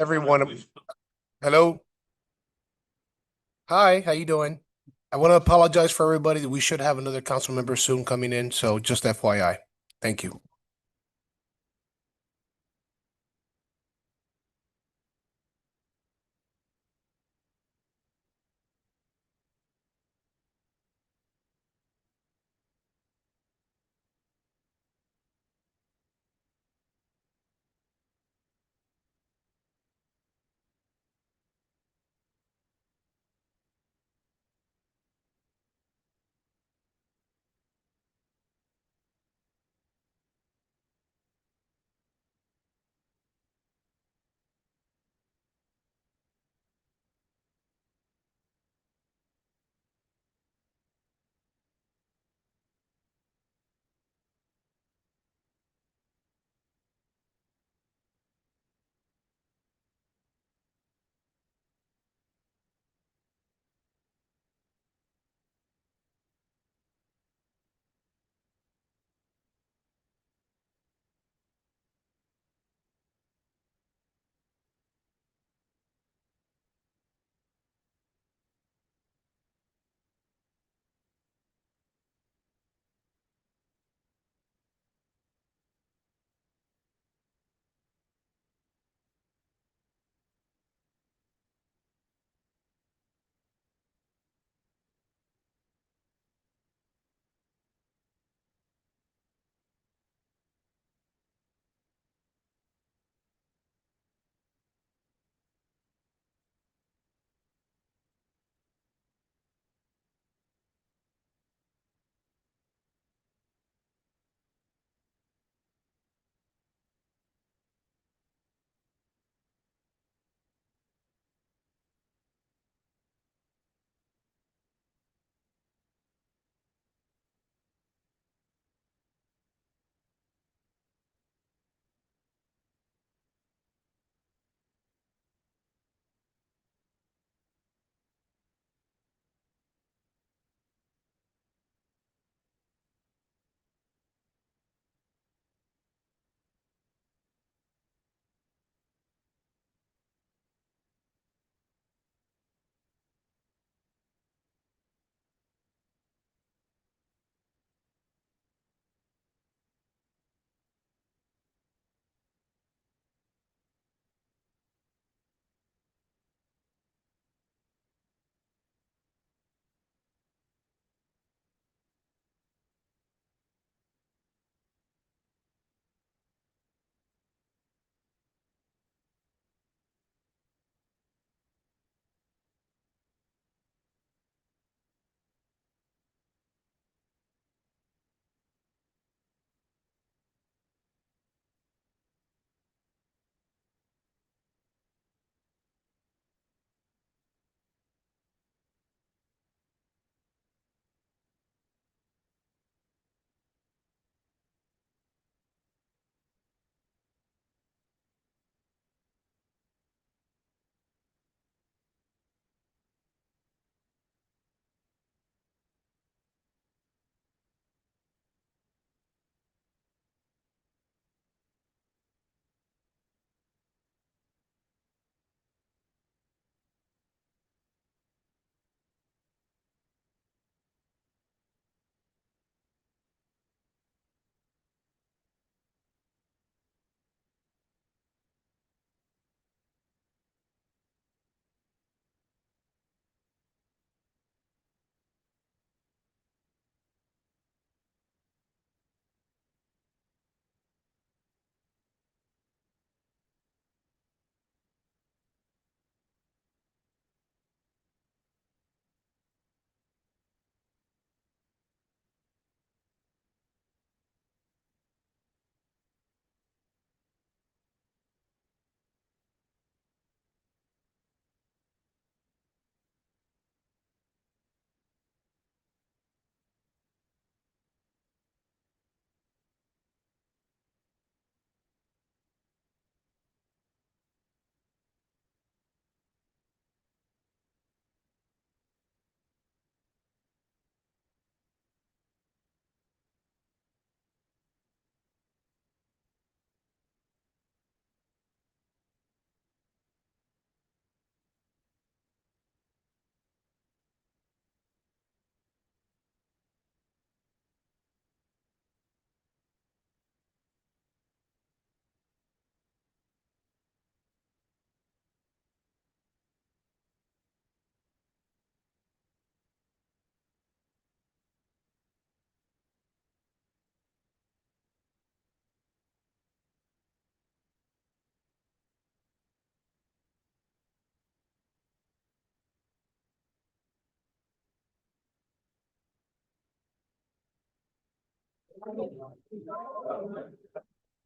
Everyone, hello. Hi, how you doing? I want to apologize for everybody. We should have another council member soon coming in, so just FYI. Thank you.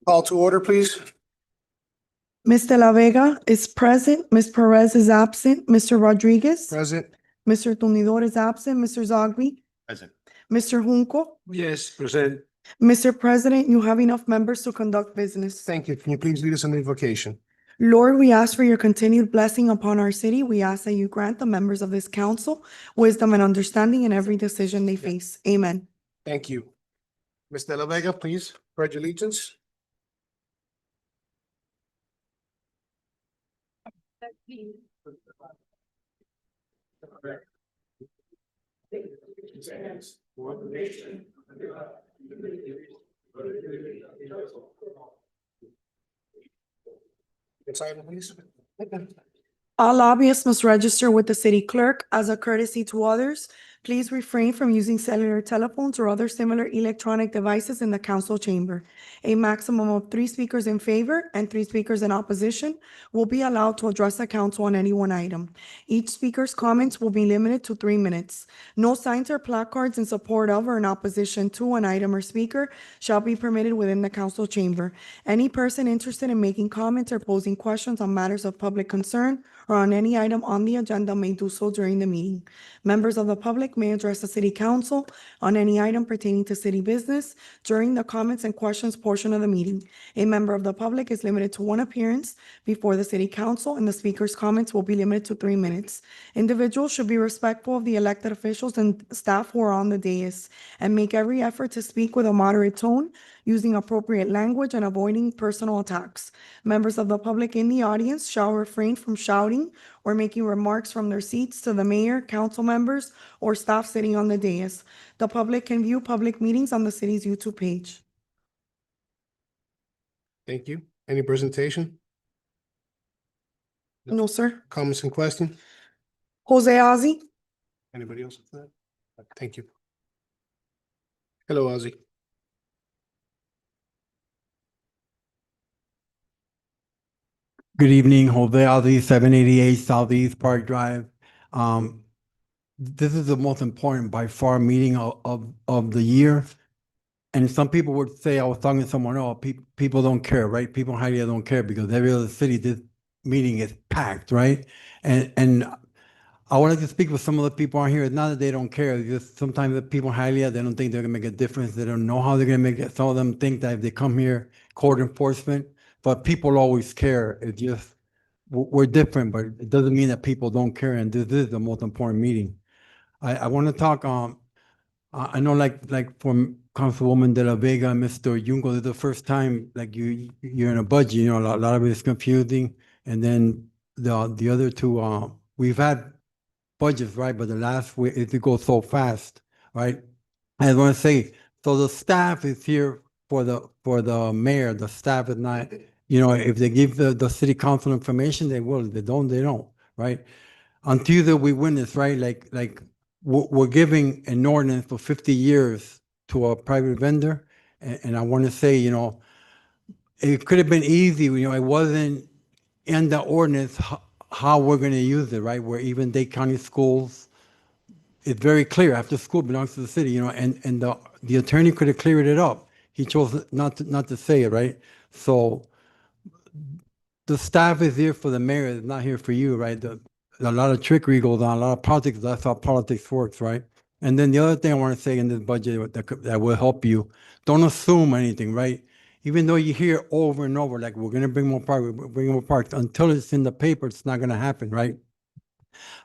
Call to order, please. Ms. De La Vega is present. Ms. Perez is absent. Mr. Rodriguez. Present. Mr. Tonidor is absent. Mr. Zogby. Present. Mr. Junco. Yes, present. Mr. President, you have enough members to conduct business. Thank you. Can you please lead us in the invocation? Lord, we ask for your continued blessing upon our city. We ask that you grant the members of this council wisdom and understanding in every decision they face. Amen. Thank you. Ms. De La Vega, please, pledge allegiance. Excited, please. All lobbyists must register with the city clerk. As a courtesy to others, please refrain from using cellular telephones or other similar electronic devices in the council chamber. A maximum of 3 speakers in favor and 3 speakers in opposition will be allowed to address the council on any one item. Each speaker's comments will be limited to 3 minutes. No signs or placards in support of or in opposition to an item or speaker shall be permitted within the council chamber. Any person interested in making comments or posing questions on matters of public concern or on any item on the agenda may do so during the meeting. Members of the public may address the city council on any item pertaining to city business during the comments and questions portion of the meeting. A member of the public is limited to 1 appearance before the city council, and the speaker's comments will be limited to 3 minutes. Individuals should be respectful of the elected officials and staff who are on the dais and make every effort to speak with a moderate tone, using appropriate language and avoiding personal attacks. Members of the public in the audience shall refrain from shouting or making remarks from their seats to the mayor, council members, or staff sitting on the dais. The public can view public meetings on the city's YouTube page. Thank you. Any presentation? No, sir. Comments and questions? Jose Ozzie. Anybody else with that? Thank you. Hello, Ozzy. Good evening, Jose Aldi, 788 Southeast Park Drive. This is the most important by far meeting of the year. And some people would say, I was talking to someone, oh, people don't care, right? People in Hialeah don't care because every other city, this meeting is packed, right? And I wanted to speak with some of the people on here. It's not that they don't care. It's just sometimes the people in Hialeah, they don't think they're gonna make a difference. They don't know how they're gonna make it. Some of them think that if they come here, court enforcement, but people always care. It's just, we're different, but it doesn't mean that people don't care. And this is the most important meeting. I want to talk, I know like from Councilwoman De La Vega and Mr. Junco, this is the first time like you're in a budget, you know, a lot of it is confusing. And then the other two, we've had budgets, right? But the last week, it goes so fast, right? I want to say, so the staff is here for the mayor. The staff is not, you know, if they give the city council information, they will. If they don't, right? Until that we witness, right? Like we're giving an ordinance for 50 years to a private vendor. And I want to say, you know, it could have been easy, you know, it wasn't in the ordinance how we're going to use it, right? Where even Dade County schools, it's very clear after school belongs to the city, you know, and the attorney could have cleared it up. He chose not to say it, right? So the staff is here for the mayor, it's not here for you, right? A lot of trickery goes on, a lot of politics, that's how politics works, right? And then the other thing I want to say in this budget that will help you, don't assume anything, right? Even though you hear over and over, like, we're going to bring more parks, we're bringing more parks, until it's in the paper, it's not going to happen, right?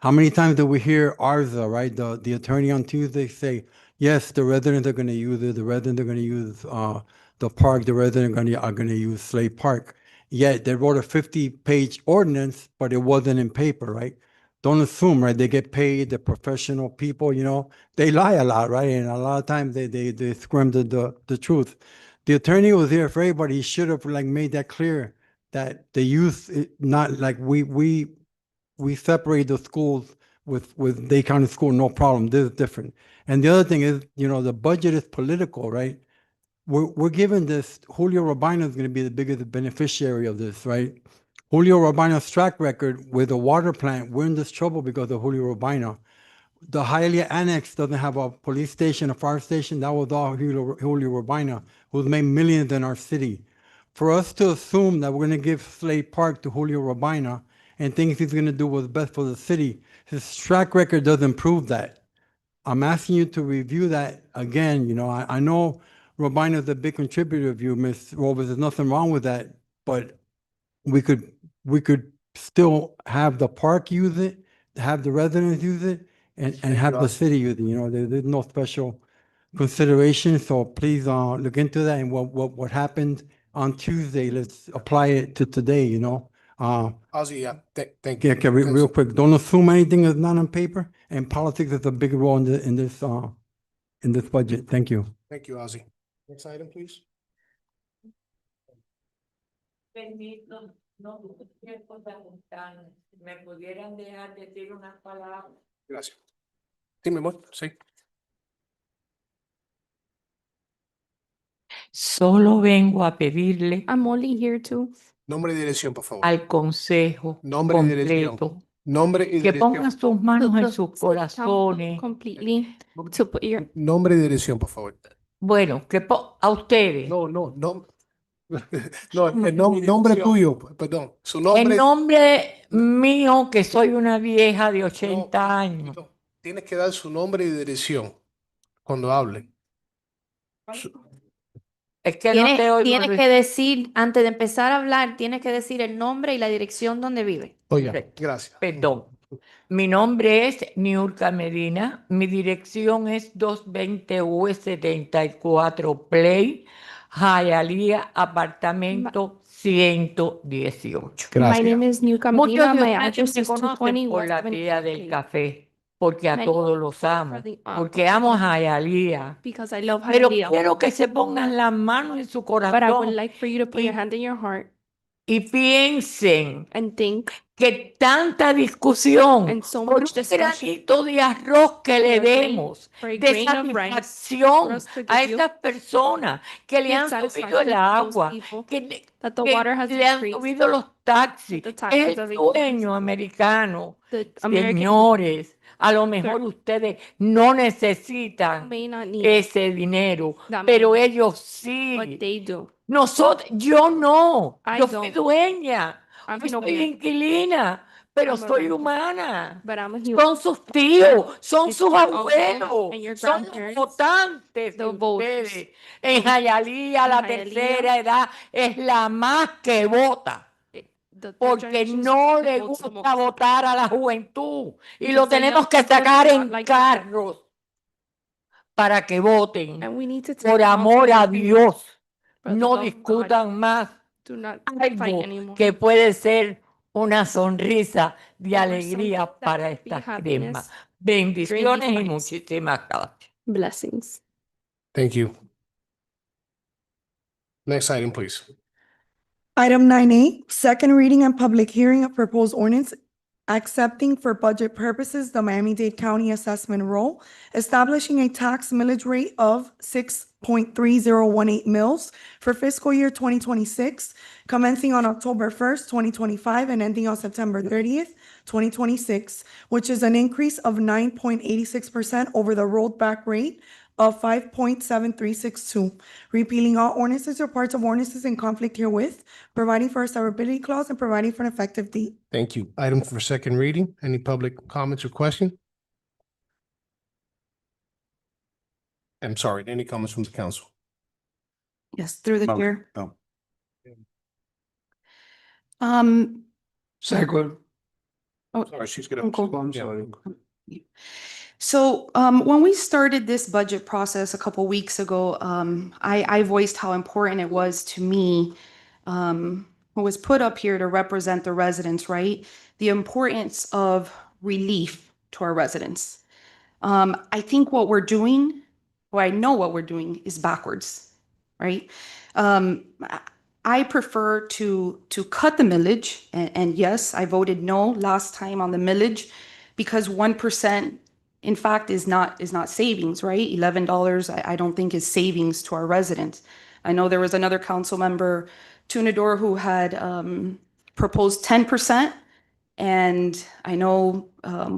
How many times do we hear Arza, right? The attorney on Tuesday say, yes, the residents are going to use it, the residents are going to use the park, the residents are going to use Slade Park. Yet they wrote a 50-page ordinance, but it wasn't in paper, right? Don't assume, right? They get paid, the professional people, you know, they lie a lot, right? And a lot of times they scream the truth. The attorney was there for everybody. He should have like made that clear that the youth, not like we separate the schools with Dade County School, no problem. This is different. And the other thing is, you know, the budget is political, right? We're given this. Julio Robina is going to be the biggest beneficiary of this, right? Julio Robina's track record with the water plant, we're in this trouble because of Julio Robina. the Hialeah Annex doesn't have a police station, a fire station. That was all Julio Urbina, who's made millions in our city. For us to assume that we're going to give Slade Park to Julio Urbina and things he's going to do what's best for the city, his track record doesn't prove that. I'm asking you to review that again. You know, I know Robina is a big contributor of you, Ms. Robles. There's nothing wrong with that, but we could still have the park use it, have the residents use it, and have the city use it. You know, there's no special consideration. So please look into that, and what happened on Tuesday, let's apply it to today. You know. Ozzy, yeah, thank you. Yeah, okay, real quick, don't assume anything is not on paper, and politics is a big role in this budget. Thank you. Thank you, Ozzy. Next item, please. Permiso, no tuve tiempo de apuntarme. ¿Me pudieran dejar decir unas palabras? Gracias. Sí, mi amor, sí. Solo vengo a pedirle I'm only here to Nombre y dirección, por favor. al consejo Nombre y dirección. completo Nombre y que dirección. pongan sus manos en the sus city council corazones. completely to put your Nombre y dirección, por favor. Bueno, que a ustedes. No. No, el nombre tuyo, perdón. Su nombre. En nombre mío, que soy una vieja de 80 No, años. no. Tienes que dar su nombre y dirección cuando hable. Es que no te oigo. tienes que decir, antes de empezar a hablar, tienes que decir el nombre y la dirección donde vive. Oiga, Correcto. gracias. Perdón. Mi nombre es Niurka Medina. Mi dirección es 220 US 74 Play, Hialeah, apartamento 118. My Gracias. name is Nuka Muchos Medina. de My ustedes address me is conocen 220 por West la 7th tía del Street. café, porque a Many todos los amo, for the, porque amo a Hialeah. because I love Pero Hialeah. quiero que se pongan las manos en su But I would corazón like for you to put your hand in your heart y piensen and think que tanta discusión and so por much un discussion granito de arroz que le for a grain- demos for a de grain of rice for satisfacción us to a give you esas personas que le give han subido satisfaction el to those agua, people que that the que water has le han increased, subido los taxis. the Es taxes el have sueño increased. americano. The American Señores, a lo mejor ustedes no necesitan may not need ese dinero, that pero money, ellos but sí. they do. Nosotros, yo no, I yo fui don't. dueña, I'm yo no soy man, inquilina, pero I'm a soy renter. humana. but I'm a human. Son sus tíos, son It's sus your abuelos, and your son los grandparents, votantes de the voters. ustedes. En Hialeah, la Hialeah, tercera edad es la más que vota, The third porque generation no le votes the gusta most. votar a la juventud y Because lo the tenemos young que people sacar do en not like the young. carros para que voten. And we need to take Por them out amor so a they can Dios, for the no love of God, discutan más do not fight algo anymore. que puede ser una sonrisa de Or alegría something that para could be esta crema. happiness Bendiciones y fights. muchísimas gracias. Blessings. Thank you. Next item, please. Item 9A, second reading and public hearing of proposed ordinance accepting for budget purposes the Miami-Dade County Assessment Roll, establishing a tax millage rate of 6.3018 mils for fiscal year 2026, commencing on October 1st, 2025, and ending on September 30th, 2026, which is an increase of 9.86% over the rolled back rate of 5.7362, repealing all ordinances or parts of ordinances in conflict herewith, providing for a severability clause, and providing for an effective date. Thank you. Item for second reading. Any public comments or question? I'm sorry, any comments from the council? Yes, through the chair. No. Second. Oh, Sorry, she's gonna. Uncle. I'm Yeah. sorry. So when we started this budget process a couple weeks ago, I voiced how important it was to me, who was put up here to represent the residents, right? The importance of relief to our residents. I think what we're doing, or I know what we're doing, is backwards, right? I prefer to cut the millage, and yes, I voted no last time on the millage because 1%, in fact, is not savings, right? $11, I don't think is savings to our residents. I know there was another council member, Tunador, who had proposed 10%, and I know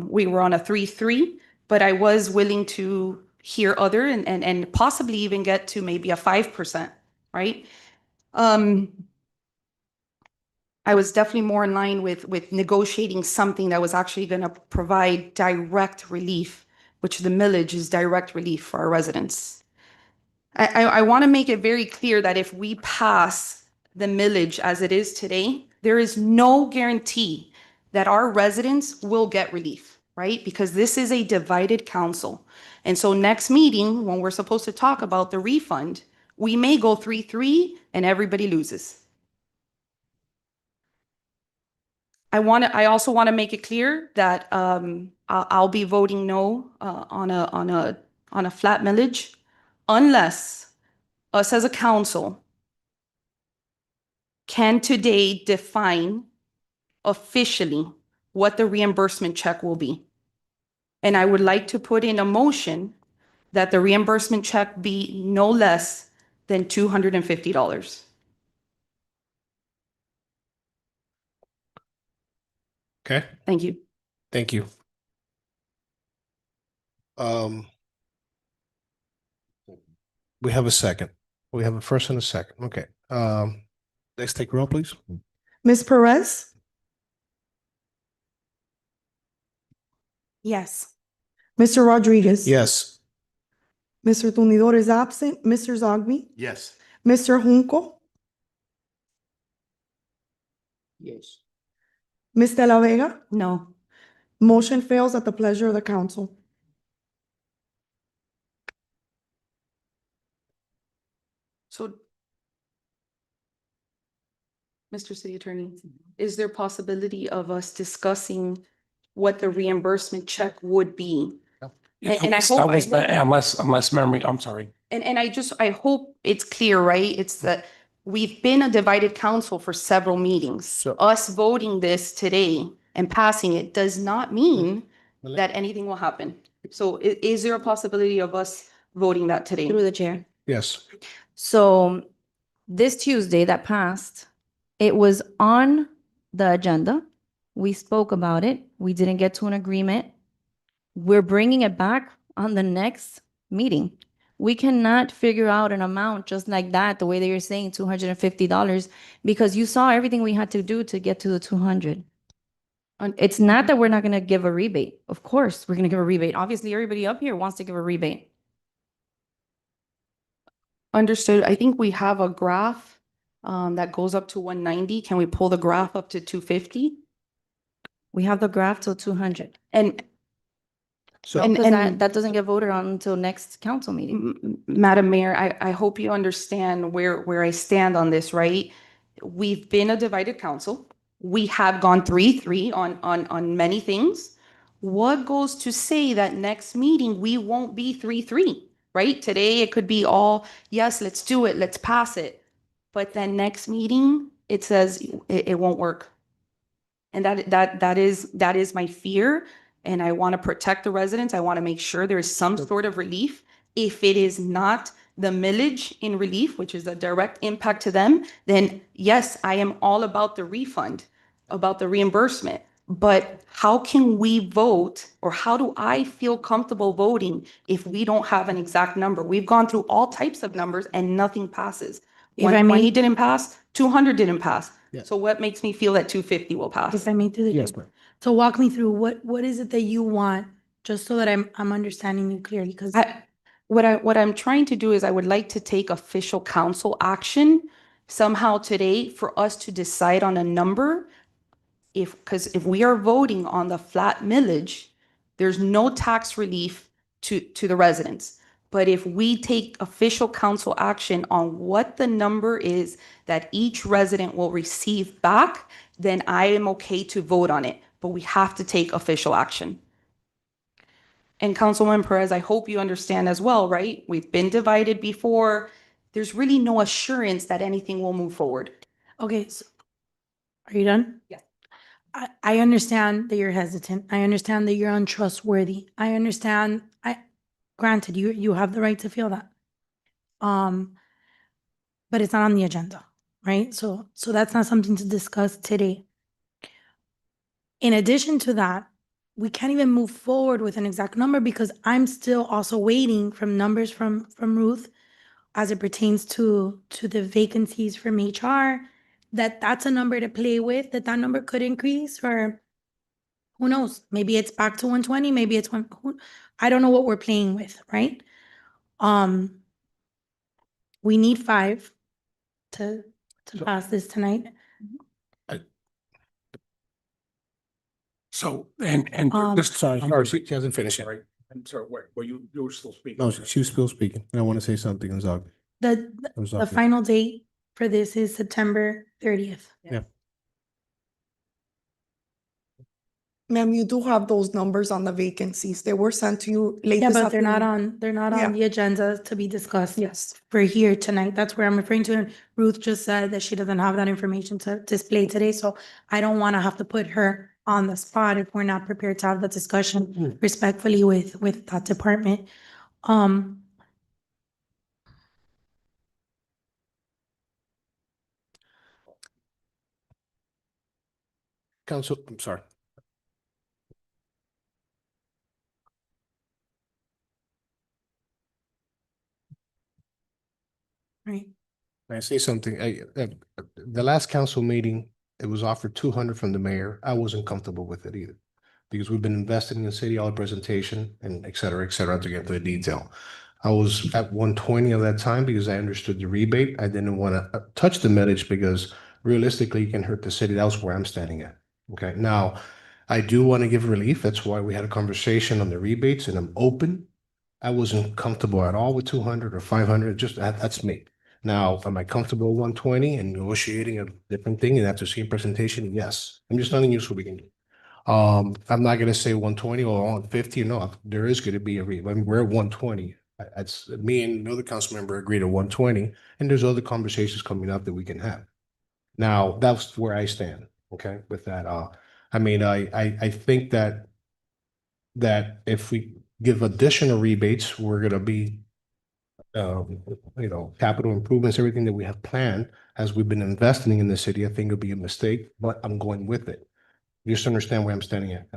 we were on a 3-3. but I was willing to hear other and possibly even get to maybe a 5%, right? I was definitely more in line with negotiating something that was actually going to provide direct relief, which the millage is direct relief for our residents. I want to make it very clear that if we pass the millage as it is today, there is no guarantee that our residents will get relief, right? Because this is a divided council. And so next meeting, when we're supposed to talk about the refund, we may go 3-3 and everybody loses. I also want to make it clear that I'll be voting no on a flat millage unless us as a council can today define officially what the reimbursement check will be. And I would like to put in a motion that the reimbursement check be no less than $250. Okay, Thank you. thank you. We have a second. We have a first and a second. Okay. Let's take roll, please. Ms. Perez? Yes. Mr. Rodriguez? Yes. Mr. Tumidor is absent. Mr. Zogby? Yes. Mr. Junco? Yes. Ms. De La Vega? No. Motion fails at the pleasure of the council. So, Mr. City Attorney, is there possibility of us discussing what the reimbursement check would be? And I hope unless memory, I'm sorry. And I hope it's clear, right? It's that we've been a divided council for several meetings. So- Us voting this today and passing it does not mean that anything will happen. So is there a possibility of us voting that today? Through the chair. Yes. So this Tuesday that passed, it was on the agenda. We spoke about it. We didn't get to an agreement. We're bringing it back on the next meeting. We cannot figure out an amount just like that, the way that you're saying $250, because you saw everything we had to do to get to the 200. And it's not that we're not going to give a rebate. Of course, we're going to give a rebate. Obviously, everybody up here wants to give a rebate. Understood. I think we have a graph that goes up to 190. Can we pull the graph up to 250? We have the graph till 200. And So, And- Because that doesn't get voted on until next council meeting. Madam Mayor, I hope you understand where I stand on this, right? We've been a divided council. We have gone 3-3 on many things. What goes to say that next meeting, we won't be 3-3, right? Today, it could be all, yes, let's do it, let's pass it. But then next meeting, it says it won't work. And that is my fear. And I want to protect the residents. I want to make sure there is some sort of relief. If it is not the millage in relief, which is a direct impact to them, then yes, I am all about the refund, about the reimbursement. But how can we vote, or how do I feel comfortable voting if we don't have an exact number? We've gone through all types of numbers and nothing passes. If I may- 120 didn't pass, 200 didn't pass. Yeah. So what makes me feel that 250 will pass? If I may through the yes, chair. ma'am. So walk me through what is it that you want, just so that I'm understanding you clearly, because What I'm trying to do is I would like to take official council action somehow today for us to decide on a number. Because if we are voting on the flat millage, there's no tax relief to the residents. But if we take official council action on what the number is that each resident will receive back, then I am okay to vote on it. But we have to take official action. And Councilwoman Perez, I hope you understand as well, right? We've been divided before. There's really no assurance that anything will move forward. okay, so are you done? Yes. I understand that you're hesitant. I understand that you're untrustworthy. I understand, granted, you have the right to feel that. But it's not on the agenda, right? So that's not something to discuss today. In addition to that, we can't even move forward with an exact number because I'm still also waiting from numbers from Ruth as it pertains to the vacancies from HR, that's a number to play with, that number could increase, or who knows? Maybe it's back to 120, maybe it's I don't know what we're playing with, right? We need 5 to pass this tonight. So, and just, Sorry, I'm sorry, sorry. she hasn't finished yet. Sorry. I'm sorry, wait, you were still speaking. No, she was still speaking. And I want to say something, Zog. The final date for this is September 30th. Yeah. Ma'am, you do have those numbers on the vacancies. They were sent to you late Yeah, this but they're not afternoon. on, they're not Yeah. on the agenda to be discussed. Yes. For here tonight. That's where I'm referring to. And Ruth just said that she doesn't have that information to display today. So I don't want to have to put her on the spot if we're not prepared to have the discussion respectfully with that department. Council, I'm sorry. Right. Can I say something? The last council meeting, it was offered 200 from the mayor. I wasn't comfortable with it either. Because we've been investing in the city hall presentation and et cetera, to get to the detail. I was at 120 of that time because I understood the rebate. I didn't want to touch the millage because realistically, you can hurt the city. That was where I'm standing at. Okay, now I do want to give relief. That's why we had a conversation on the rebates and I'm open. I wasn't comfortable at all with 200 or 500. Just that's me. Now, am I comfortable with 120 and negotiating a different thing and after seeing presentation? Yes. I'm just telling you so we can do. I'm not gonna say 120 or 150. No, there is gonna be I mean, we're at 120. That's me and another council member agreed at 120, and there's other conversations coming up that we can have. Now, that's where I stand, okay, with that. I mean, I think that if we give additional rebates, we're gonna be capital improvements, everything that we have planned as we've been investing in the city, I think it'll be a mistake, but I'm going with it. Just understand where I'm standing at.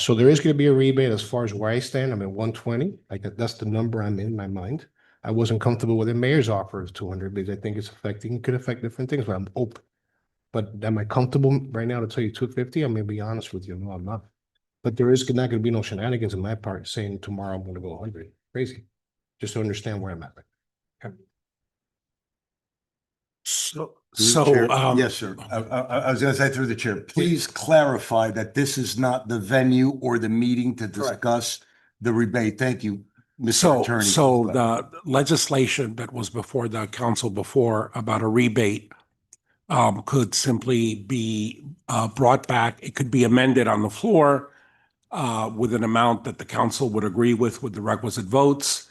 So there is going to be a rebate as far as where I stand. I'm at 120. Like that's the number I'm in my mind. I wasn't comfortable with the mayor's offer of 200 because I think it could affect different things, but I'm open. But am I comfortable right now to tell you 250? I'm gonna be honest with you. No, I'm not. But there is not gonna be no shenanigans in my part saying tomorrow I'm gonna go 100. Crazy. Just to understand where I'm at. Okay. So, Through the chair. yes, sir. I was gonna say through the chair, please clarify that this is not the venue or the meeting to discuss the rebate. Thank you, Mr. Attorney. So the legislation that was before the council before about a rebate could simply be brought back. It could be amended on the floor with an amount that the council would agree with the requisite votes.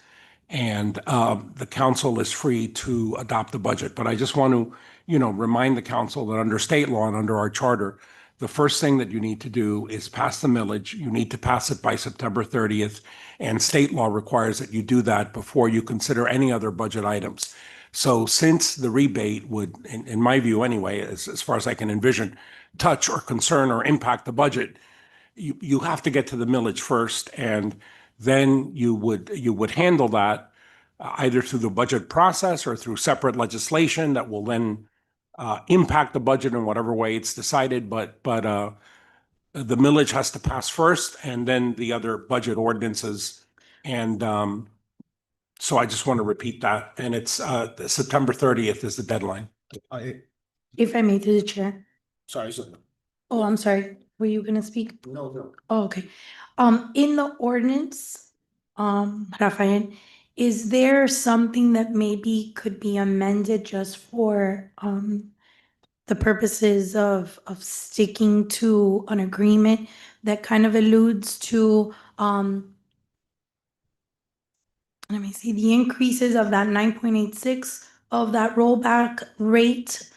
And the council is free to adopt the budget. But I just want to, remind the council that under state law and under our charter, the first thing that you need to do is pass the millage. You need to pass it by September 30th. And state law requires that you do that before you consider any other budget items. So since the rebate would, in my view anyway, as far as I can envision, touch or concern or impact the budget, you have to get to the millage first, and then you would handle that either through the budget process or through separate legislation that will then impact the budget in whatever way it's decided. But the millage has to pass first, and then the other budget ordinances. And so I just want to repeat that, and it's September 30th is the deadline. If I may, through the chair. Sorry. Oh, I'm sorry. Were you gonna speak? No. Oh, okay. In the ordinance, Rafael, is there something that maybe could be amended just for, the purposes of sticking to an agreement that kind of alludes to, let me see, the increases of that 9.86 of that rollback rate,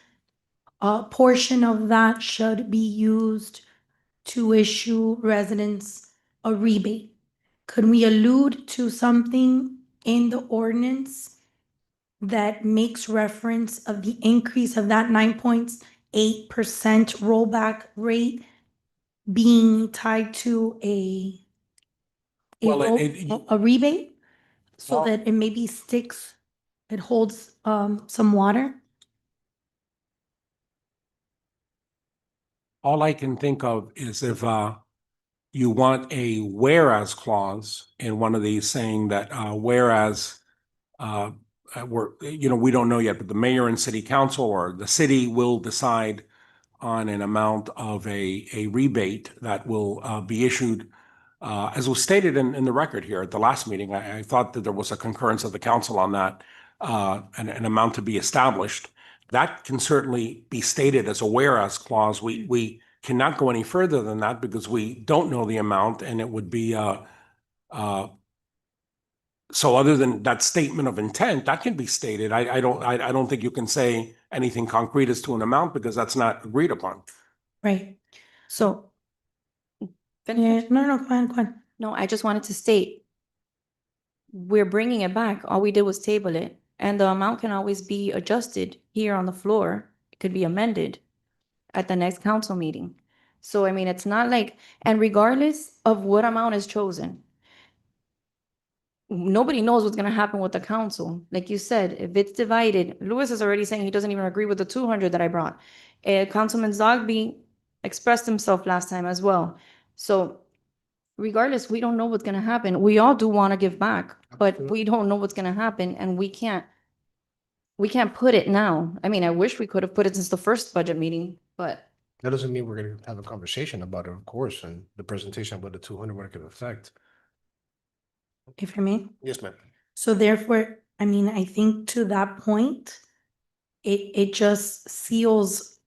portion of that should be used to issue residents a rebate. Could we allude to something in the ordinance that makes reference of the increase of that 9.8% rollback rate being tied to Well, a rebate? So Well- that it maybe sticks, it holds, some water? all I can think of is if you want a whereas clause in one of these saying that whereas we don't know yet, but the mayor and city council or the city will decide on an amount of a rebate that will be issued. As was stated in the record here at the last meeting, I thought that there was a concurrence of the council on that, an amount to be established. That can certainly be stated as a whereas clause. We cannot go any further than that because we don't know the amount, and it would be so other than that statement of intent, that can be stated. I don't think you can say anything concrete as to an amount because that's not agreed upon. Right. So, Finish. no, go ahead, go ahead. No, I just wanted to state, we're bringing it back. All we did was table it. And the amount can always be adjusted here on the floor. It could be amended at the next council meeting. So, I mean, it's not like, and regardless of what amount is chosen, nobody knows what's gonna happen with the council. Like you said, if it's divided, Lewis is already saying he doesn't even agree with the 200 that I brought. Councilman Zogby expressed himself last time as well. So regardless, we don't know what's gonna happen. We all do wanna give back, but we don't know what's gonna happen and we can't put it now. I mean, I wish we could have put it since the first budget meeting, but That doesn't mean we're gonna have a conversation about it, of course, and the presentation about the 200, what it could affect. If I may. Yes, ma'am. So therefore, I mean, I think to that point, it just seals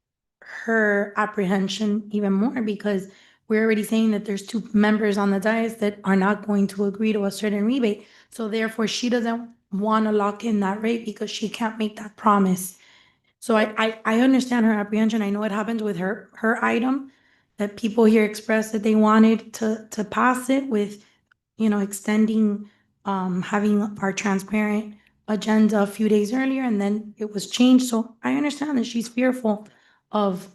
her apprehension even more because we're already saying that there's two members on the dais that are not going to agree to a certain rebate. So therefore, she doesn't want to lock in that rate because she can't make that promise. So I understand her apprehension. I know it happened with her item that people here expressed that they wanted to pass it with, extending, having our transparent agenda a few days earlier and then it was changed. So I understand that she's fearful of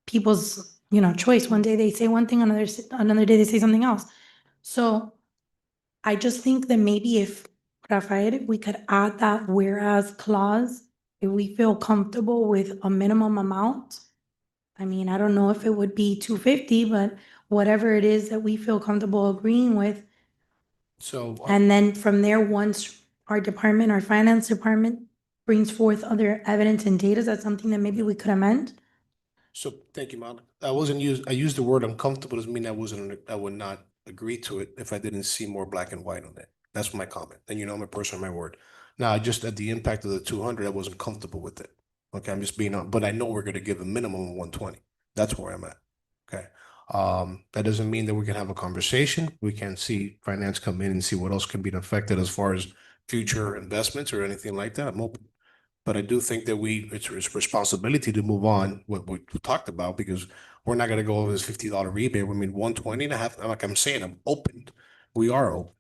people's, choice. One day they say one thing, another day they say something else. So I just think that maybe if, Rafael, if we could add that whereas clause, if we feel comfortable with a minimum amount. I mean, I don't know if it would be 250, but whatever it is that we feel comfortable agreeing with. So, And then from there, once our department, our finance department brings forth other evidence and data, that's something that maybe we could amend. so thank you, Mal. I used the word uncomfortable doesn't mean I would not agree to it if I didn't see more black and white on it. That's my comment. And I'm a person of my word. Now, I just at the impact of the 200, I wasn't comfortable with it. Okay, I'm just being on, but I know we're gonna give a minimum of 120. That's where I'm at. Okay. That doesn't mean that we can have a conversation. We can see finance come in and see what else can be affected as far as future investments or anything like that. I'm open. But I do think that it's responsibility to move on what we talked about because we're not gonna go over this $50 rebate. I mean, 120 and a half, like I'm saying, I'm open. We are open.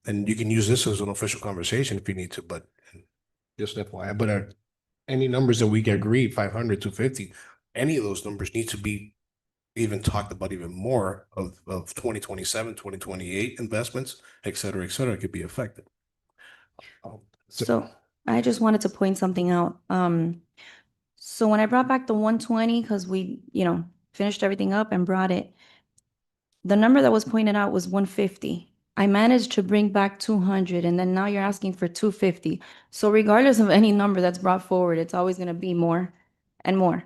And you can use this as an official conversation if you need to, but just FYI, but any numbers that we get agreed, 500, 250, any of those numbers need to be even talked about even more of 2027, 2028 investments, et cetera, could be affected. so I just wanted to point something out. So when I brought back the 120, because we, finished everything up and brought it, the number that was pointed out was 150. I managed to bring back 200, and then now you're asking for 250. So regardless of any number that's brought forward, it's always going to be more and more.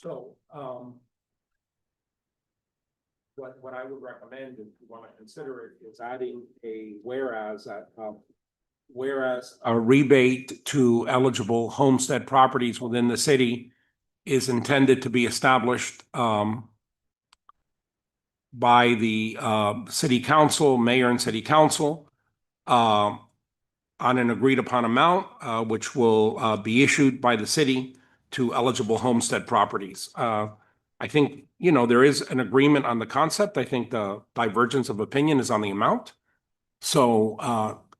So, what I would recommend, if you want to consider it, is adding a whereas a rebate to eligible homestead properties within the city is intended to be established by the city council, mayor and city council on an agreed upon amount, which will be issued by the city to eligible homestead properties. I think, there is an agreement on the concept. I think the divergence of opinion is on the amount. So,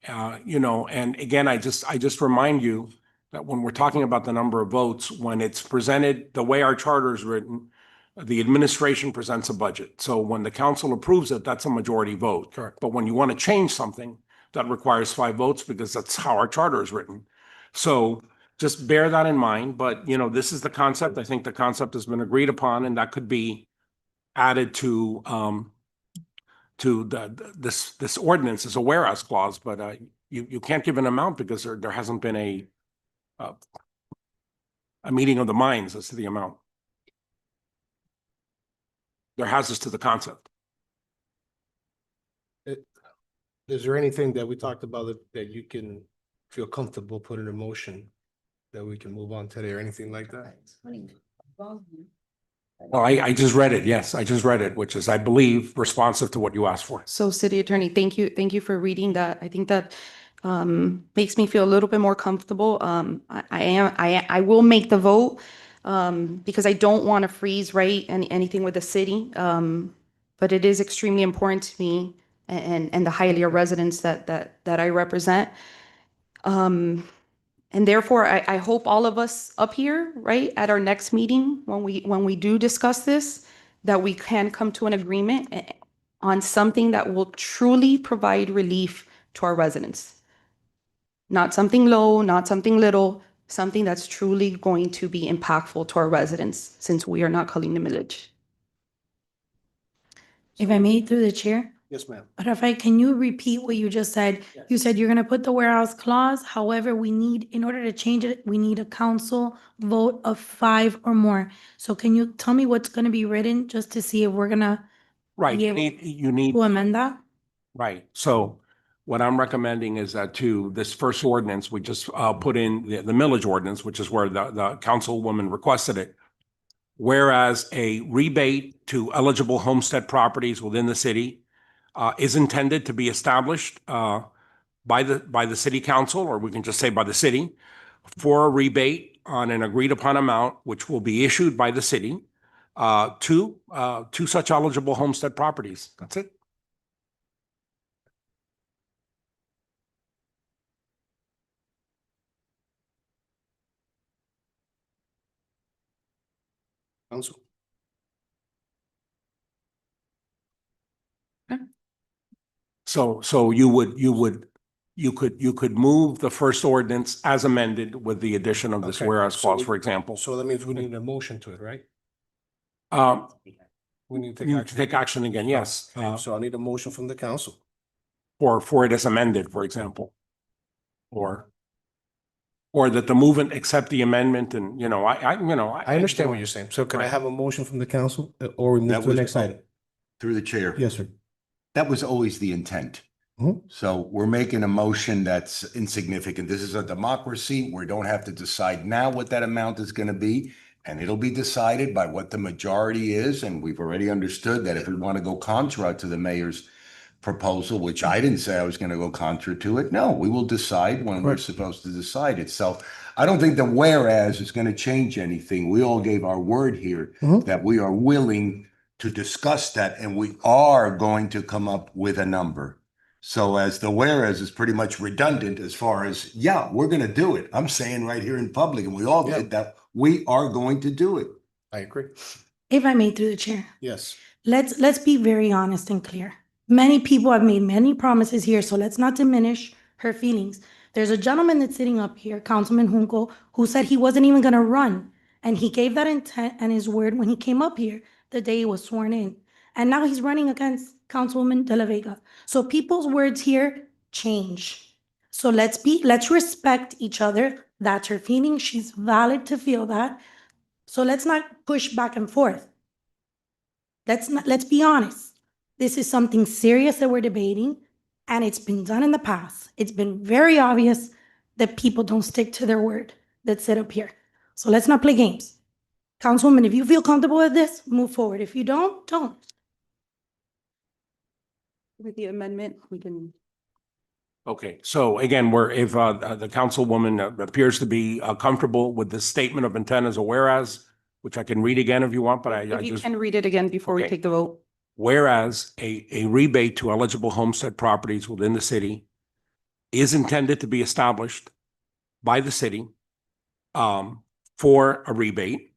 and again, I just remind you that when we're talking about the number of votes, when it's presented, the way our charter is written, the administration presents a budget. So when the council approves it, that's a majority vote. Correct. But when you want to change something, that requires 5 votes because that's how our charter is written. So just bear that in mind. But, you know, this is the concept. I think the concept has been agreed upon, and that could be added to this ordinance as a whereas clause. But you can't give an amount because there hasn't been a meeting of the minds as to the amount. There has us to the concept. Is there anything that we talked about that you can feel comfortable putting in motion that we can move on today or anything like that? Well, I just read it. Yes, I just read it, which is, I believe, responsive to what you asked for. So City Attorney, thank you. Thank you for reading that. I think that makes me feel a little bit more comfortable. I will make the vote because I don't want to freeze, right, anything with the city. But it is extremely important to me and the Hialeah residents that I represent. And therefore, I hope all of us up here, right, at our next meeting, when we do discuss this, that we can come to an agreement on something that will truly provide relief to our residents. Not something low, not something little, something that's truly going to be impactful to our residents, since we are not calling the millage. If I may, through the chair, Yes, ma'am. Rafael, can you repeat what you just said? You said you're gonna put the whereas clause, however, we need, in order to change it, we need a council vote of 5 or more. So can you tell me what's gonna be written, just to see if we're gonna Right. be You able need, to amend that? right. So what I'm recommending is that to this first ordinance, we just put in the millage ordinance, which is where the councilwoman requested it. Whereas a rebate to eligible homestead properties within the city is intended to be established by the city council, or we can just say by the city, for a rebate on an agreed upon amount, which will be issued by the city to such eligible homestead properties. That's it. Council? So you could move the first ordinance as amended with the addition of this Okay, whereas so clause, we- for example. So that means we need a motion to it, right? Um, We need to you take take action again, yes, So I need a motion from the council. for it as amended, for example. Or that the movement accept the amendment and, you know, I understand what you're saying. So can I Right. have a motion from the council or we move That to the was- next item? Through the chair. Yes, sir. That was always the intent. Mhm. So we're making a motion that's insignificant. This is a democracy. We don't have to decide now what that amount is going to be. And it'll be decided by what the majority is. And we've already understood that if we want to go contra to the mayor's proposal, which I didn't say I was going to go contra to it. No, we will decide when we're Correct. supposed to decide it. So I don't think the whereas is going to change anything. We all gave our word here Mhm. that we are willing to discuss that and we are going to come up with a number. So as the whereas is pretty much redundant as far as, yeah, we're going to do it. I'm saying right here in public, and we all Yeah. did that, we are going to do it. I agree. If I may, through the chair, Yes. let's be very honest and clear. Many people have made many promises here, so let's not diminish her feelings. There's a gentleman that's sitting up here, Councilman Junco, who said he wasn't even gonna run. And he gave that intent and his word when he came up here the day he was sworn in. And now he's running against Councilwoman De La Vega. So people's words here change. So let's respect each other. That's her feeling. She's valid to feel that. So let's not push back and forth. Let's be honest. This is something serious that we're debating, and it's been done in the past. It's been very obvious that people don't stick to their word that sit up here. So let's not play games. Councilwoman, if you feel comfortable with this, move forward. If you don't, don't. With the amendment, we can. Okay, so again, if the councilwoman appears to be comfortable with this statement of intent as a whereas, which I can read again if you want, but I If you just, can read it again before we Okay. take the vote. whereas a rebate to eligible homestead properties within the city is intended to be established by the city for a rebate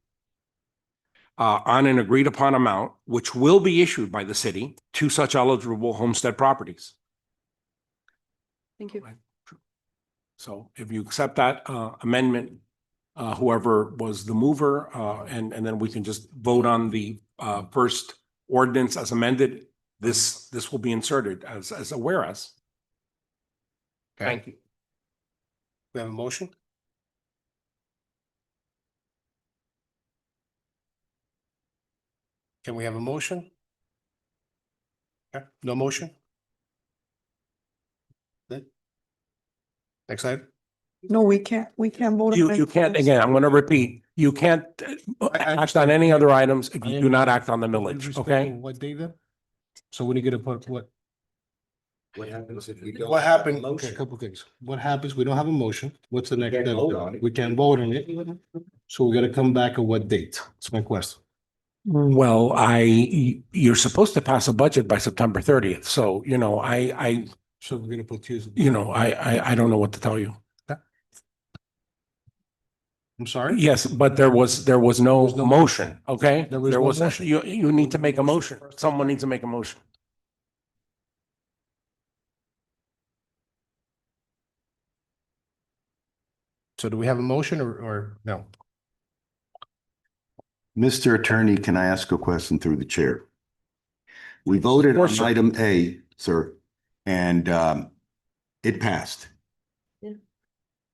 on an agreed upon amount, which will be issued by the city to such eligible homestead properties. Thank you. So if you accept that amendment, whoever was the mover, and then we can just vote on the first ordinance as amended, this will be inserted as a whereas. Okay. Thank you. We have a motion? Can we have a motion? Okay, no motion? Good. Next item. No, we can't vote. on You it. can't, again, I'm going to repeat, you can't act on any other items if you do not act on the millage, okay? What day then? So when you get to put what? What happens if we don't? What have a happened? Okay, a motion? couple things. What happens? We don't have a motion. What's the next can't step? vote on it. We can't vote on it. So we gotta come back at what date? That's my question. Well, you're supposed to pass a budget by September 30th. So, So we're gonna put Tuesday. I don't know what to tell you. I'm sorry? Yes, but there was no was no motion, okay? There was There no was, motion. you need to make a motion. Someone needs to make a motion. So do we have a motion or no? Mr. Attorney, can I ask a question through the chair? We voted Of course, on sir. item A, sir, and it passed. Yeah.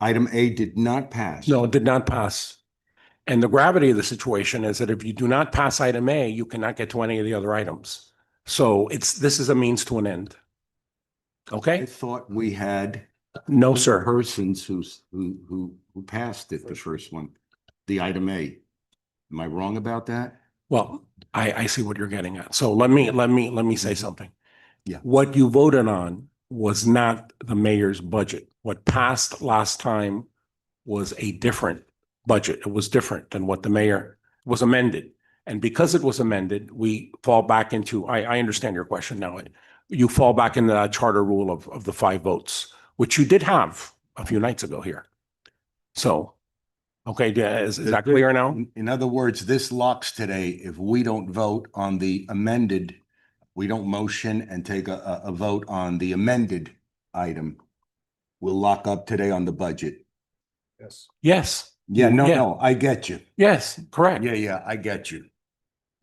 Item A did not pass. No, it did not pass. And the gravity of the situation is that if you do not pass item A, you cannot get to any of the other items. So this is a means to an end. I Okay? thought we had No, sir. persons who passed it, the first one, the item A. Am I wrong about that? Well, I see what you're getting at. So let me say something. Yeah. What you voted on was not the mayor's budget. What passed last time was a different budget. It was different than what the mayor was amended. And because it was amended, we fall back into, I understand your question now. You fall back into that charter rule of the 5 votes, which you did have a few nights ago here. So, okay, is that clear now? In other words, this locks today. If we don't vote on the amended, we don't motion and take a vote on the amended item, we'll lock up today on the budget. Yes. Yes, Yeah, Yeah. no, I get you. yes, correct. Yeah, I get you.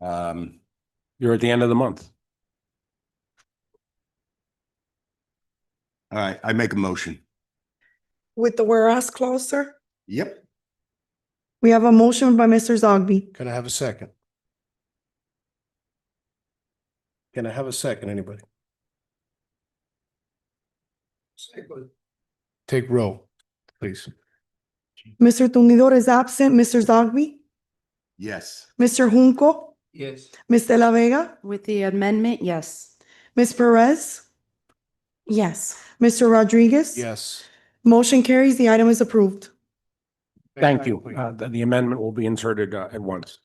You're at the end of the month. All right, I make a motion. With the whereas clause, sir? Yep. We have a motion by Mr. Zogby. Can I have a second? Can I have a second, anybody? Take roll, please. Mr. Tumidor is absent. Mr. Zogby? Yes. Mr. Junco? Yes. Ms. De La Vega? With the amendment, yes. Ms. Perez? Yes. Mr. Rodriguez? Yes. Motion carries. The item is approved. Thank you. The amendment will be inserted at once.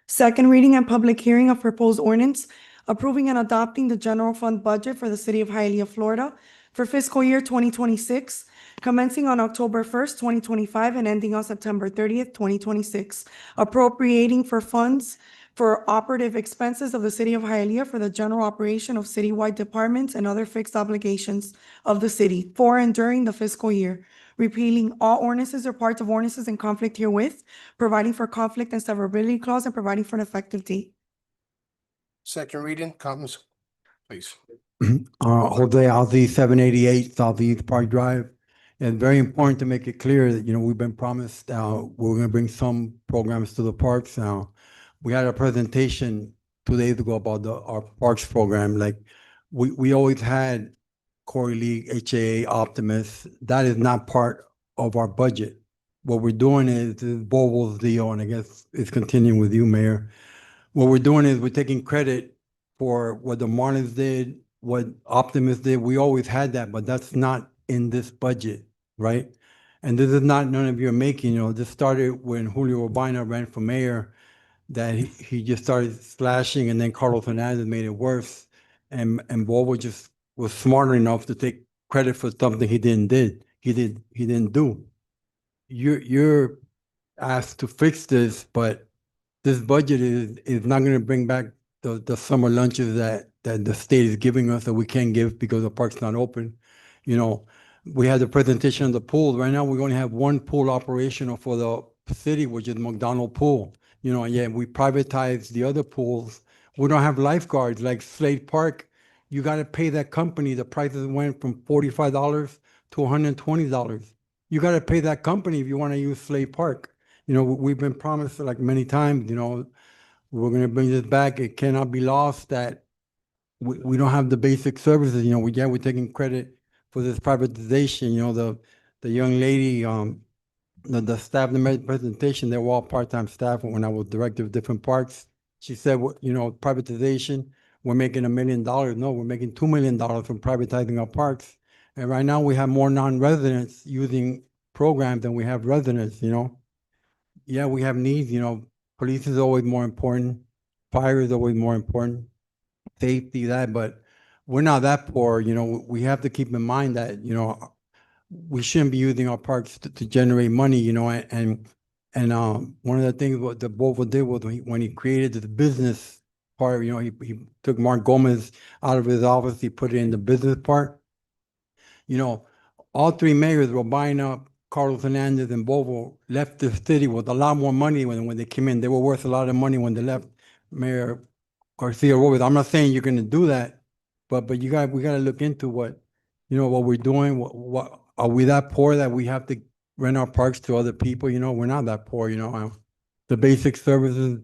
Second reading and public hearing of proposed ordinance approving and adopting the general fund budget for the city of Hialeah, Florida for fiscal year 2026, commencing on October 1st, 2025 and ending on September 30th, 2026, appropriating for funds for operative expenses of the city of Hialeah for the general operation of citywide departments and other fixed obligations of the city for and during the fiscal year, repealing all ordinances or parts of ordinances in conflict herewith, providing for conflict and severability clause, and providing for an effective date. Second reading, comments, please. Jose Alzi, 788 Southeast Park Drive. And very important to make it clear that, we've been promised, we're gonna bring some programs to the parks now. We had a presentation 2 days ago about our parks program, like, we always had Corey League, HAA, Optimus. That is not part of our budget. What we're doing is Bobo's deal, and I guess it's continuing with you, Mayor. What we're doing is we're taking credit for what the Marlins did, what Optimus did. We always had that, but that's not in this budget, right? And this is not none of your making, this started when Julio Urbina ran for mayor, that he just started slashing, and then Carlos Hernandez made it worse. And Bobo just was smart enough to take credit for something he didn't do. you're asked to fix this, but this budget is not gonna bring back the summer lunches that the state is giving us that we can't give because the park's not open. You know, we had the presentation of the pool. Right now, we only have one pool operational for the city, which is McDonald Pool. You know, and yet we privatized the other pools. We don't have lifeguards like Slade Park. You gotta pay that company. The prices went from $45 to $120. You gotta pay that company if you wanna use Slade Park. You know, we've been promised like many times, you know, we're gonna bring this back. It cannot be lost that we don't have the basic services, you know, we're taking credit for this privatization, you know, the young lady, the staff that made the presentation, they were all part-time staff when I was director of different parks. She said, you know, privatization, we're making $1 million. No, we're making $2 million from privatizing our parks. And right now we have more non-residents using programs than we have residents, you know. Yeah, we have needs, you know, police is always more important, fire is always more important, safety, that, but we're not that poor, you know, we have to keep in mind that, you know, we shouldn't be using our parks to generate money, you know, and one of the things what the Bovo did was when he created the business part, you know, he took Mark Gomez out of his office, he put it in the business part. You know, all three mayors were buying up Carlos Hernandez and Bovo, left the city with a lot more money when they came in. They were worth a lot of money when they left Mayor Garcia Robles. I'm not saying you're gonna do that, but we gotta look into what, you know, what we're doing. What are we that poor that we have to rent our parks to other people? You know, we're not that poor, you know. The basic services,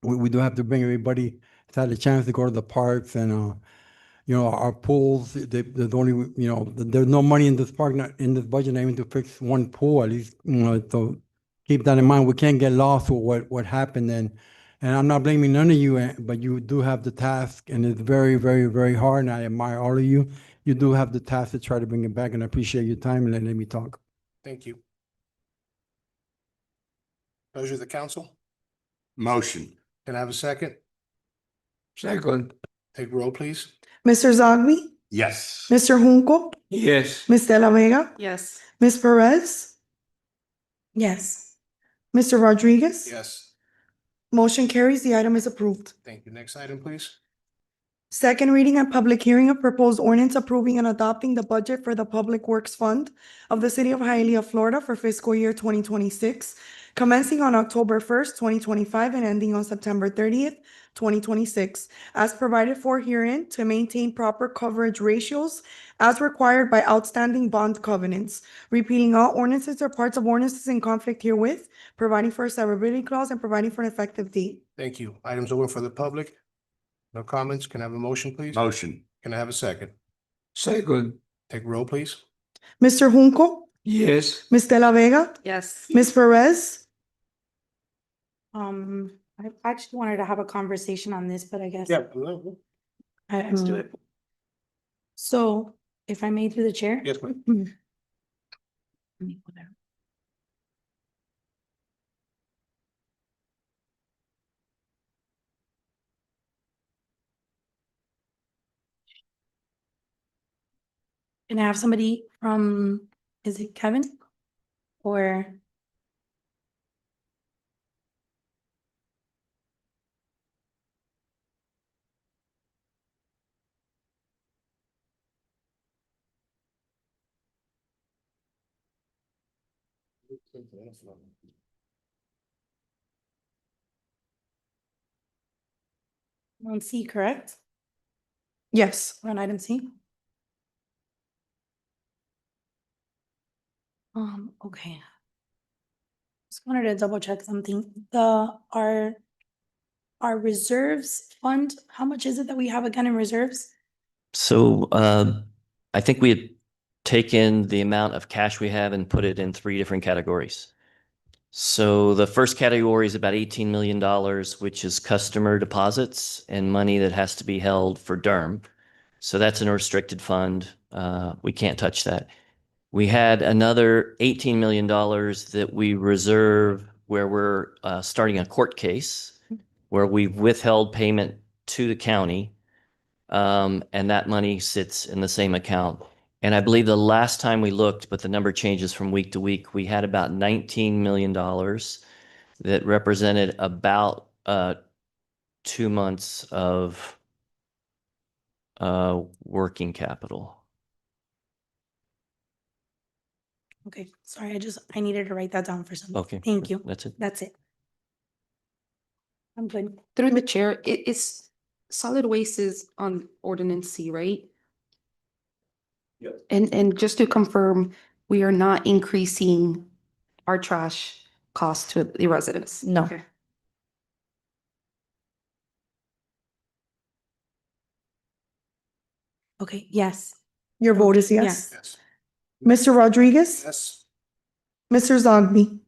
we do have to bring everybody to have a chance to go to the parks and you know, our pools, there's only, you know, there's no money in this park, not in this budget, not even to fix one pool, at least, you know, so keep that in mind. We can't get lost with what happened, and I'm not blaming none of you, but you do have the task, and it's very, very, very hard, and I admire all of you. You do have the task to try to bring it back, and I appreciate your time and letting me talk. Thank you. Pleasure of the council. Motion. Can I have a second? Second. Take roll, please. Mr. Zogby, Yes. Mr. Junco, Yes. Ms. De La Vega, Yes. Ms. Perez, Yes. Mr. Rodriguez. Yes. Motion carries. The item is approved. Thank you. Next item, please. Second reading and public hearing of proposed ordinance approving and adopting the budget for the Public Works Fund of the City of Hialeah, Florida for fiscal year 2026, commencing on October 1st, 2025 and ending on September 30th, 2026, as provided for herein to maintain proper coverage ratios as required by outstanding bond covenants, repealing all ordinances or parts of ordinances in conflict herewith, providing for a severability clause and providing for an effective date. Thank you. Items open for the public. No comments. Can I have a motion, please? Motion. Can I have a second? Second. Take roll, please. Mr. Junco, Yes. Ms. De La Vega, Yes. Ms. Perez, I actually wanted to have a conversation on this, but I guess. Let's do it. So if I may through the chair? Yes, ma'am. Let me put that. Can I have somebody from, is it Kevin? Or? On C, correct? yes. We're on item C? Okay. Just wanted to double check something. Our reserves fund, how much is it that we have again in reserves? So I think we had taken the amount of cash we have and put it in 3 different categories. So the first category is about $18 million, which is customer deposits and money that has to be held for DERM. So that's an restricted fund. We can't touch that. We had another $18 million that we reserve where we're starting a court case where we've withheld payment to the county. And that money sits in the same account. And I believe the last time we looked, but the number changes from week to week, we had about $19 million that represented about 2 months of working capital. Okay, sorry, I needed to write that down for something. Okay. Thank you. That's it. That's it. I'm good. Through the chair, it's solid waste is on ordinance C, right? Yep. And just to confirm, we are not increasing our trash cost to the residents? No. Okay. Okay, yes. Your vote is yes? Yes. Yes. Mr. Rodriguez? Yes. Mr. Zogby?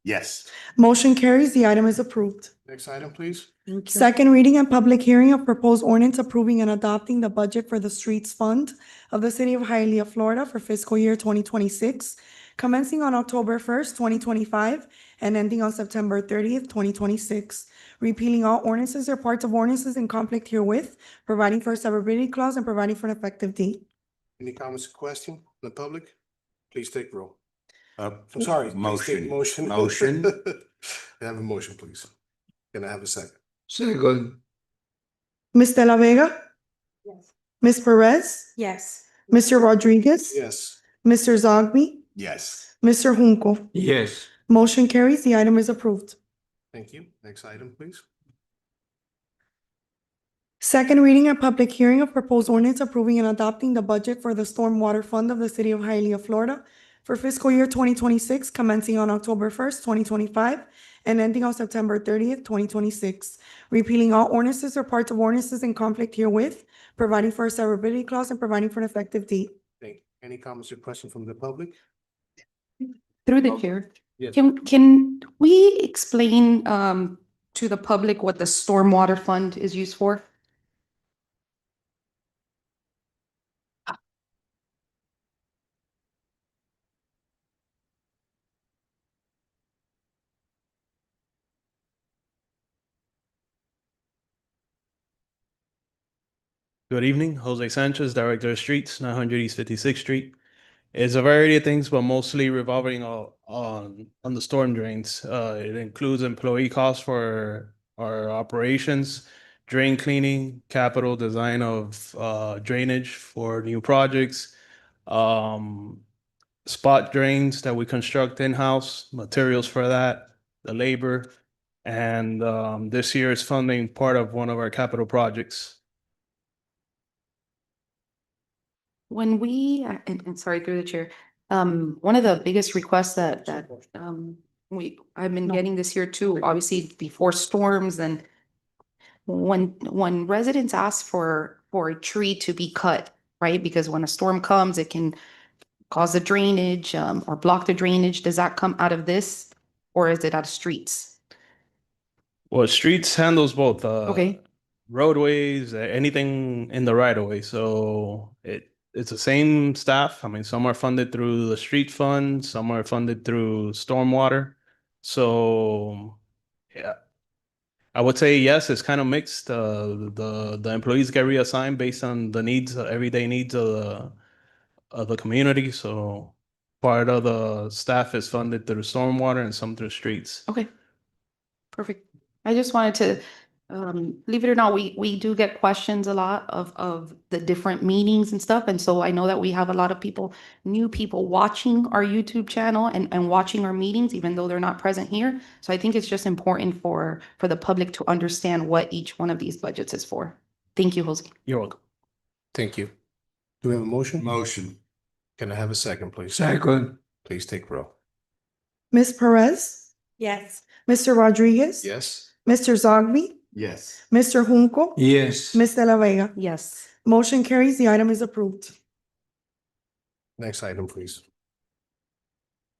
Yes. Motion carries. The item is approved. Next item, please. Second reading and public hearing of proposed ordinance approving and adopting the budget for the Streets Fund of the City of Hialeah, Florida for fiscal year 2026, commencing on October 1st, 2025, and ending on September 30th, 2026, repealing all ordinances or parts of ordinances in conflict herewith, providing for a severability clause, and providing for an effective date. Any comments or question from the public? Please take roll. Uh, I'm sorry. please take Motion. Motion. Motion. Can I have a motion, please? Can I have a second? Second. Ms. De La Vega? Yes. Ms. Perez? Yes. Mr. Rodriguez? Yes. Mr. Zogby? Yes. Mr. Junco? Yes. Motion carries. The item is approved. Thank you. Next item, please. Second reading and public hearing of proposed ordinance approving and adopting the budget for the Stormwater Fund of the City of Hialeah, Florida for fiscal year 2026, commencing on October 1st, 2025, and ending on September 30th, 2026, repealing all ordinances or parts of ordinances in conflict herewith, providing for a severability clause, and providing for an effective date. Thank you. Any comments or question from the public? Through the chair, Yes. can we explain to the public what the stormwater fund is used for? Good evening, Jose Sanchez, Director of Streets, 900 East 56th Street. It's a variety of things, but mostly revolving on the storm drains. It includes employee costs for our operations, drain cleaning, capital design of drainage for new projects, spot drains that we construct in-house, materials for that, the labor, and this year is funding part of one of our capital projects. When we, and sorry, through the chair, one of the biggest requests that I've been getting this year too, obviously before storms and when residents ask for a tree to be cut, right? Because when a storm comes, it can cause the drainage, or block the drainage. Does that come out of this or is it out of streets? Well, streets handles both. Okay. Roadways, anything in the right of way. So it's the same staff. I mean, some are funded through the street fund, some are funded through stormwater. So yeah, I would say yes, it's kind of mixed. The employees get reassigned based on the needs, everyday needs of the community. So part of the staff is funded through stormwater and some through streets. Okay. Perfect. I just wanted to, believe it or not, we do get questions a lot of the different meetings and stuff. And so I know that we have a lot of people, new people watching our YouTube channel and watching our meetings, even though they're not present here. So I think it's just important for the public to understand what each one of these budgets is for. Thank you, Jose. You're welcome. Thank you. Do we have a motion? Motion. Can I have a second, please? Second. Please take roll. Ms. Perez? Yes. Mr. Rodriguez? Yes. Mr. Zogby? Yes. Mr. Junco? Yes. Ms. De La Vega? Yes. Motion carries. The item is approved. Next item, please.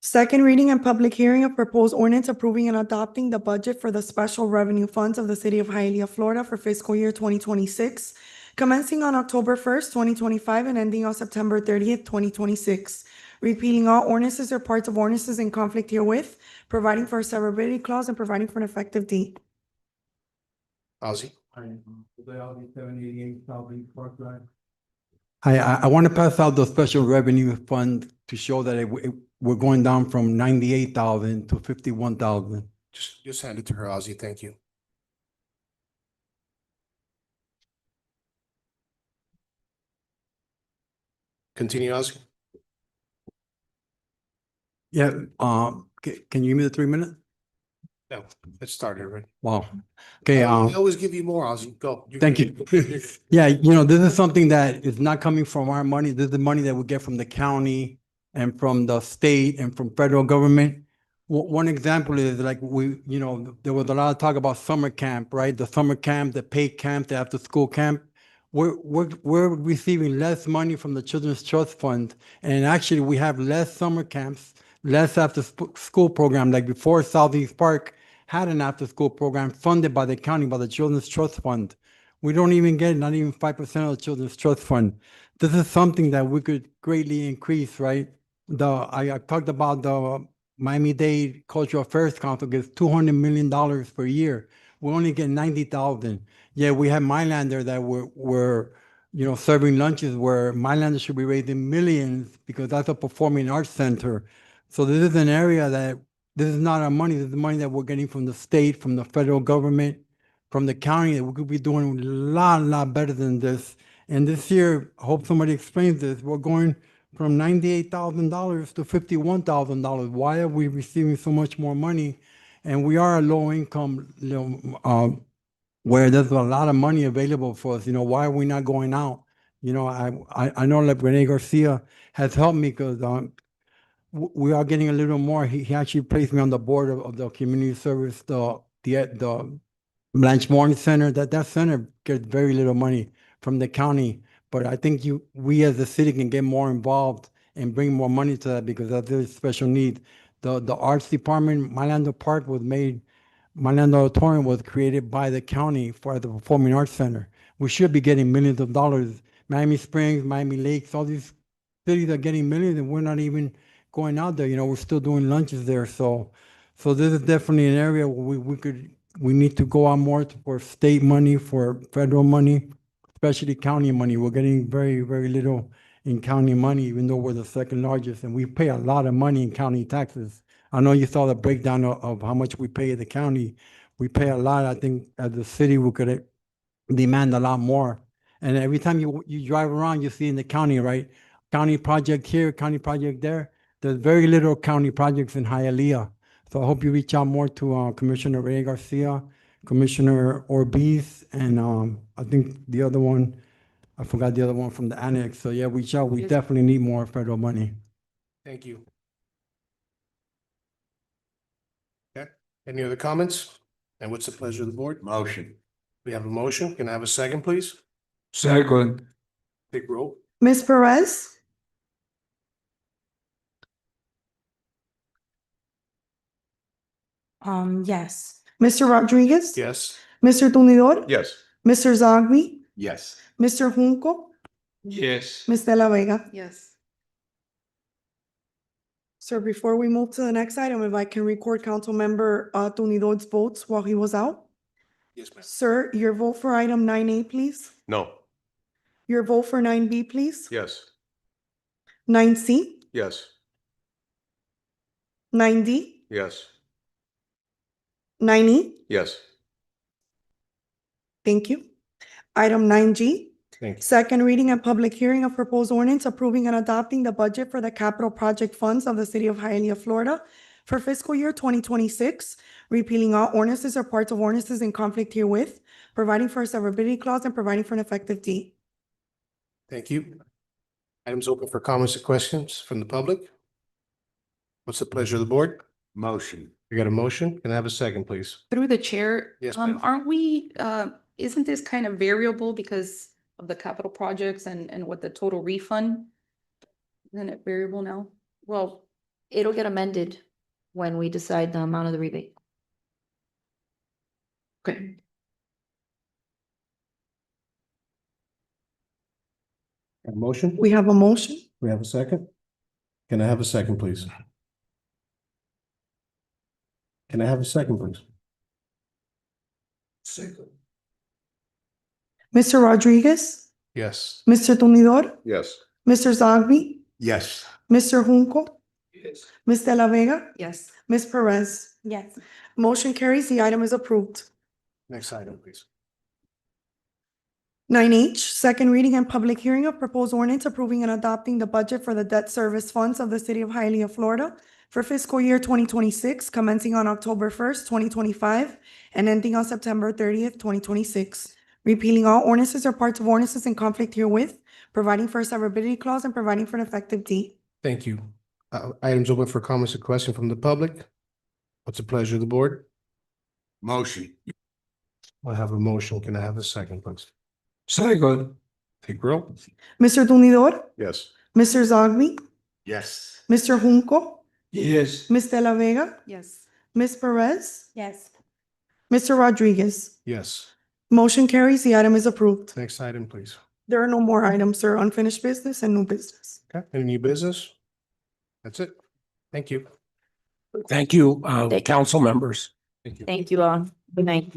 Second reading and public hearing of proposed ordinance approving and adopting the budget for the special revenue funds of the City of Hialeah, Florida for fiscal year 2026, commencing on October 1st, 2025, and ending on September 30th, 2026, repealing all ordinances or parts of ordinances in conflict herewith, providing for a severability clause, and providing for an effective date. Ozzy. I want to pass out the special revenue fund to show that we're going down from 98,000 to 51,000. Just hand it to her, Ozzy. Thank you. Continue, Ozzy. Yeah, can you give me the 3 minutes? No, let's start it, right? Wow. Okay, I always give you more, Ozzy. Go. thank you. Yeah, this is something that is not coming from our money. This is the money that we get from the county and from the state and from federal government. One example is like there was a lot of talk about summer camp, right? The summer camp, the paid camp, the after school camp. We're receiving less money from the Children's Trust Fund. And actually we have less summer camps, less after school program. Like before, Southeast Park had an after school program funded by the county, by the Children's Trust Fund. We don't even get not even 5% of the Children's Trust Fund. This is something that we could greatly increase, right? I talked about the Miami-Dade Cultural Affairs Council gets $200 million per year. We only get 90,000. Yeah, we have Mylander that we're serving lunches where Mylander should be raising millions because that's a performing arts center. So this is an area that this is not our money. This is the money that we're getting from the state, from the federal government, from the county, that we could be doing a lot better than this. And this year, I hope somebody explains this, we're going from $98,000 to $51,000. Why are we receiving so much more money? And we are a low income, where there's a lot of money available for us. Why are we not going out? I know that Rene Garcia has helped me because we are getting a little more. He actually placed me on the board of the community service, the Blanche Morton Center. That center gets very little money from the county, but I think we as a city can get more involved and bring more money to that because that's a special need. The arts department, Mylando Park Mylando Auditorium was created by the county for the Performing Arts Center. We should be getting millions of dollars. Miami Springs, Miami Lakes, all these cities are getting millions and we're not even going out there. We're still doing lunches there. So this is definitely an area where we need to go out more for state money, for federal money, especially county money. We're getting very, very little in county money, even though we're the second largest, and we pay a lot of money in county taxes. I know you saw the breakdown of how much we pay the county. We pay a lot. I think as a city, we could demand a lot more. And every time you drive around, you see in the county, right? County project here, county project there. There's very little county projects in Hialeah. So I hope you reach out more to Commissioner Ray Garcia, Commissioner Orbiz, and I think the other one, I forgot the other one from the annex. So yeah, reach out. We definitely need more federal money. Thank you. Okay, any other comments? And what's the pleasure of the board? Motion. We have a motion. Can I have a second, please? Second. Take roll. Ms. Perez? Yes. Mr. Rodriguez? Yes. Mr. Tumidor? Yes. Mr. Zogby? Yes. Mr. Junco? Yes. Ms. De La Vega? Yes. Sir, before we move to the next item, if I can record Councilmember Tumidor's votes while he was out? Yes, ma'am. Sir, your vote for item 9A, please. No. Your vote for 9B, please. Yes. 9C, Yes. 9D, Yes. 9E. Yes. Thank you. Item 9G. Thank you. Second reading and public hearing of proposed ordinance approving and adopting the budget for the capital project funds of the city of Hialeah, Florida for fiscal year 2026, repealing all ordinances or parts of ordinances in conflict herewith, providing for a severability clause and providing for an effective date. Thank you. Items open for comments and questions from the public. What's the pleasure of the board? Motion. We got a motion. Can I have a second, please? Through the chair. Yes, ma'am. Aren't we, isn't this kind of variable because of the capital projects and what the total refund? Isn't it variable now? Well, it'll get amended when we decide the amount of the rebate. Okay. A motion? We have a motion. We have a second? Can I have a second, please? Can I have a second, please? Second. Mr. Rodriguez? Yes. Mr. Tumidor, Yes. Mr. Zogby, Yes. Mr. Junco, Yes. Ms. De La Vega, Yes. Ms. Perez. Yes. Motion carries. The item is approved. Next item, please. 9H, second reading and public hearing of proposed ordinance approving and adopting the budget for the debt service funds of the city of Hialeah, Florida for fiscal year 2026, commencing on October 1st, 2025, and ending on September 30th, 2026. Repealing all ordinances or parts of ordinances in conflict herewith, providing for a severability clause, and providing for an effective date. Thank you. Items open for comments or questions from the public. What's the pleasure of the board? Motion. I have a motion. Can I have a second, please? Second. Take roll. Mr. Tumidor, Yes. Mr. Zogby, Yes. Mr. Junco, Yes. Ms. De La Vega, Yes. Ms. Perez, Yes. Mr. Rodriguez. Yes. Motion carries. The item is approved. Next item, please. There are no more items, sir. Unfinished business and new business. Okay, any new business? That's it. Thank you. Thank you, Thank- council members. Thank you. Thank you all. Good night.